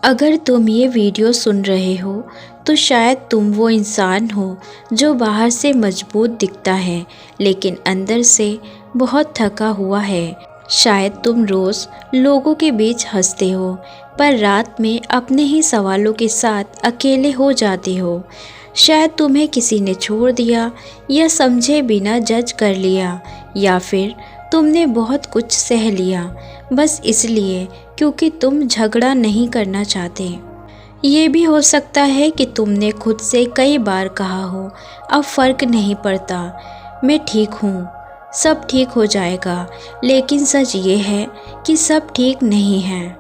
अगर तुम ये वीडियो सुन रहे हो तो शायद तुम वो इंसान हो जो बाहर से मजबूत दिखता है लेकिन अंदर से बहुत थका हुआ है। शायद तुम रोज़ लोगों के बीच हंसते हो पर रात में अपने ही सवालों के साथ अकेले हो जाते हो। शायद तुम्हें किसी ने छोड़ दिया या समझे बिना जज कर लिया, या फिर तुमने बहुत कुछ सह लिया बस इसलिए क्योंकि तुम झगड़ा नहीं करना चाहते। ये भी हो सकता है कि तुमने खुद से कई बार कहा हो, अब फ़र्क नहीं पड़ता, मैं ठीक हूँ, सब ठीक हो जाएगा। लेकिन सच ये है कि सब ठीक नहीं है।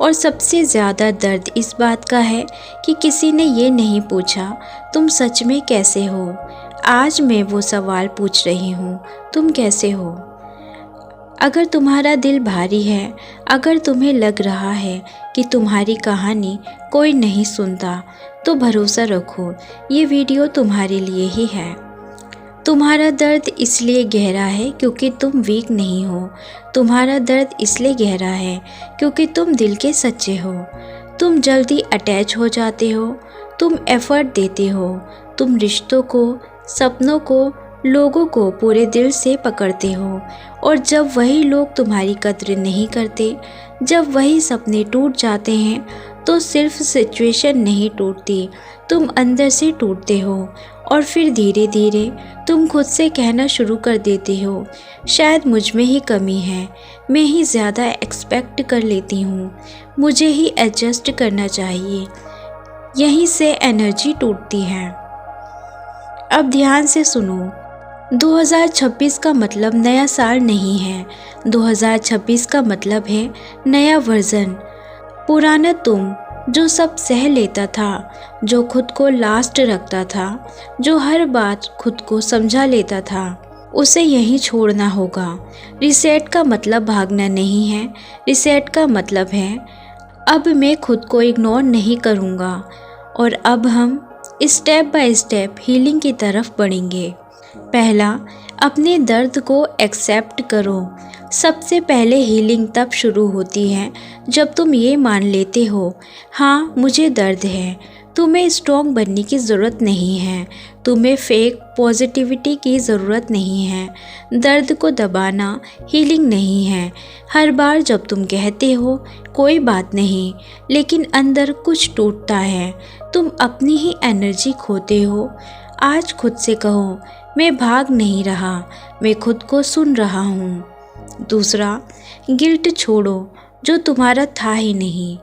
और सबसे ज़्यादा दर्द इस बात का है कि किसी ने ये नहीं पूछा तुम सच में कैसे हो। आज मैं वो सवाल पूछ रही हूँ, तुम कैसे हो? अगर तुम्हारा दिल भारी है, अगर तुम्हें लग रहा है कि तुम्हारी कहानी कोई नहीं सुनता, तो भरोसा रखो, ये वीडियो तुम्हारे लिए ही है। तुम्हारा दर्द इसलिए गहरा है क्योंकि तुम वीक नहीं हो। तुम्हारा दर्द इसलिए गहरा है क्योंकि तुम दिल के सच्चे हो। तुम जल्दी अटैच हो जाते हो, तुम एफर्ट देते हो, तुम रिश्तों को, सपनों को, लोगों को पूरे दिल से पकड़ते हो। और जब वही लोग तुम्हारी कद्र नहीं करते, जब वही सपने टूट जाते हैं, तो सिर्फ सिचुएशन नहीं टूटती, तुम अंदर से टूटते हो। और फिर धीरे धीरे तुम खुद से कहना शुरू कर देते हो, शायद मुझ में ही कमी है, मैं ही ज़्यादा एक्सपेक्ट कर लेती हूँ, मुझे ही एडजस्ट करना चाहिए। यहीं से एनर्जी टूटती है। अब ध्यान से सुनो, 2026 का मतलब नया साल नहीं है। 2026 का मतलब है नया वर्जन। पुराना तुम जो सब सह लेता था, जो खुद को लास्ट रखता था, जो हर बात खुद को समझा लेता था, उसे यहीं छोड़ना होगा। रिसेट का मतलब भागना नहीं है, रिसेट का मतलब है अब मैं खुद को इग्नोर नहीं करूँगा और अब हम स्टेप बाय स्टेप हीलिंग की तरफ बढ़ेंगे। पहला, अपने दर्द को एक्सेप्ट करो। सबसे पहले हीलिंग तब शुरू होती है जब तुम ये मान लेते हो, हाँ मुझे दर्द है। तुम्हें स्ट्रॉन्ग बनने की ज़रूरत नहीं है, तुम्हें फेक पॉजिटिविटी की ज़रूरत नहीं है। दर्द को दबाना हीलिंग नहीं है। हर बार जब तुम कहते हो कोई बात नहीं, लेकिन अंदर कुछ टूटता है, तुम अपनी ही एनर्जी खोते हो। आज खुद से कहो, मैं भाग नहीं रहा, मैं खुद को सुन रहा हूँ। दूसरा, गिल्ट छोड़ो जो तुम्हारा था ही नहीं।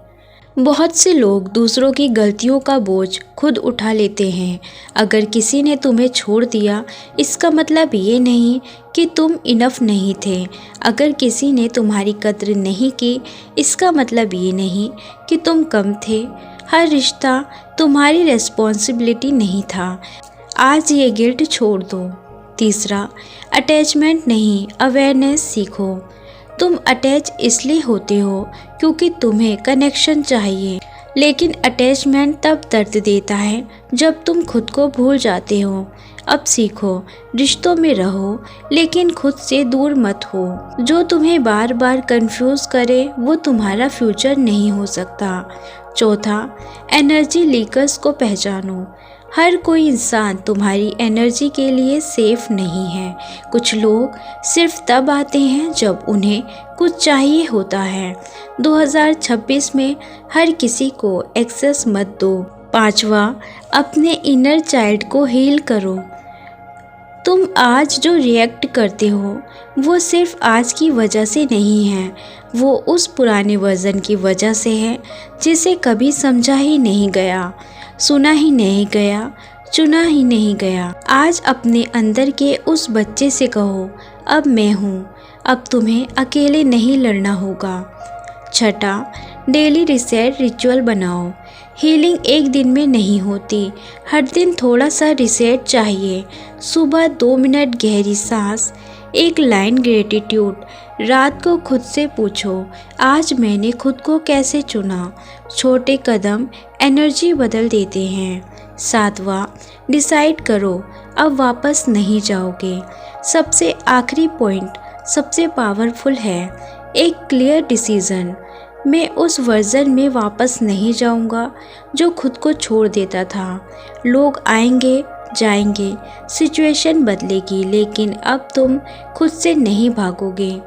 बहुत से लोग दूसरों की गलतियों का बोझ खुद उठा लेते हैं। अगर किसी ने तुम्हें छोड़ दिया, इसका मतलब ये नहीं कि तुम इनफ नहीं थे। अगर किसी ने तुम्हारी कद्र नहीं की, इसका मतलब ये नहीं कि तुम कम थे। हर रिश्ता तुम्हारी रिस्पॉन्सिबिलिटी नहीं था। आज ये गिल्ट छोड़ दो। तीसरा, अटैचमेंट नहीं, अवेयरनेस सीखो। तुम अटैच इसलिए होते हो क्योंकि तुम्हें कनेक्शन चाहिए, लेकिन अटैचमेंट तब दर्द देता है जब तुम खुद को भूल जाते हो। अब सीखो, रिश्तों में रहो लेकिन खुद से दूर मत हो। जो तुम्हें बार बार कंफ्यूज करे वो तुम्हारा फ्यूचर नहीं हो सकता। चौथा, एनर्जी लीकर्स को पहचानो। हर कोई इंसान तुम्हारी एनर्जी के लिए सेफ नहीं है। कुछ लोग सिर्फ तब आते हैं जब उन्हें कुछ चाहिए होता है। 2026 में हर किसी को एक्सेस मत दो। पांचवा, अपने इनर चाइल्ड को हील करो। तुम आज जो रिएक्ट करते हो वो सिर्फ आज की वजह से नहीं है, वो उस पुराने वर्जन की वजह से है जिसे कभी समझा ही नहीं गया, सुना ही नहीं गया, चुना ही नहीं गया। आज अपने अंदर के उस बच्चे से कहो, अब मैं हूँ, अब तुम्हें अकेले नहीं लड़ना होगा। छठा, डेली रिसेट रिचुअल बनाओ। हीलिंग एक दिन में नहीं होती, हर दिन थोड़ा सा रिसेट चाहिए। सुबह 2 मिनट गहरी सांस, एक लाइन ग्रेटिट्यूड। रात को खुद से पूछो, आज मैंने खुद को कैसे चुना। छोटे कदम एनर्जी बदल देते हैं। सातवां, डिसाइड करो, अब वापस नहीं जाओगे। सबसे आखिरी पॉइंट सबसे पावरफुल है, एक क्लियर डिसीज़न। मैं उस वर्ज़न में वापस नहीं जाऊंगा जो खुद को छोड़ देता था। लोग आएंगे जाएंगे, सिचुएशन बदलेगी, लेकिन अब तुम खुद से नहीं भागोगे।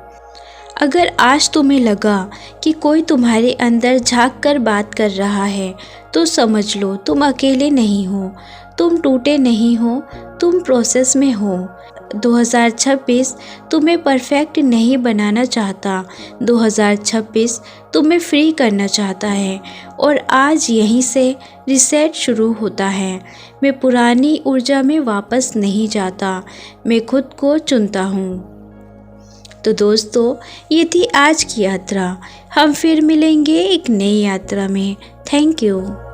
अगर आज तुम्हें लगा कि कोई तुम्हारे अंदर झांक कर बात कर रहा है तो समझ लो तुम अकेले नहीं हो, तुम टूटे नहीं हो, तुम प्रोसेस में हो। 2026 तुम्हें परफेक्ट नहीं बनाना चाहता, 2026 तुम्हें फ्री करना चाहता है और आज यहीं से रिसेट शुरू होता है। मैं पुरानी ऊर्जा में वापस नहीं जाता, मैं खुद को चुनता हूँ। तो दोस्तों, ये थी आज की यात्रा। हम फिर मिलेंगे एक नई यात्रा में। Thank you.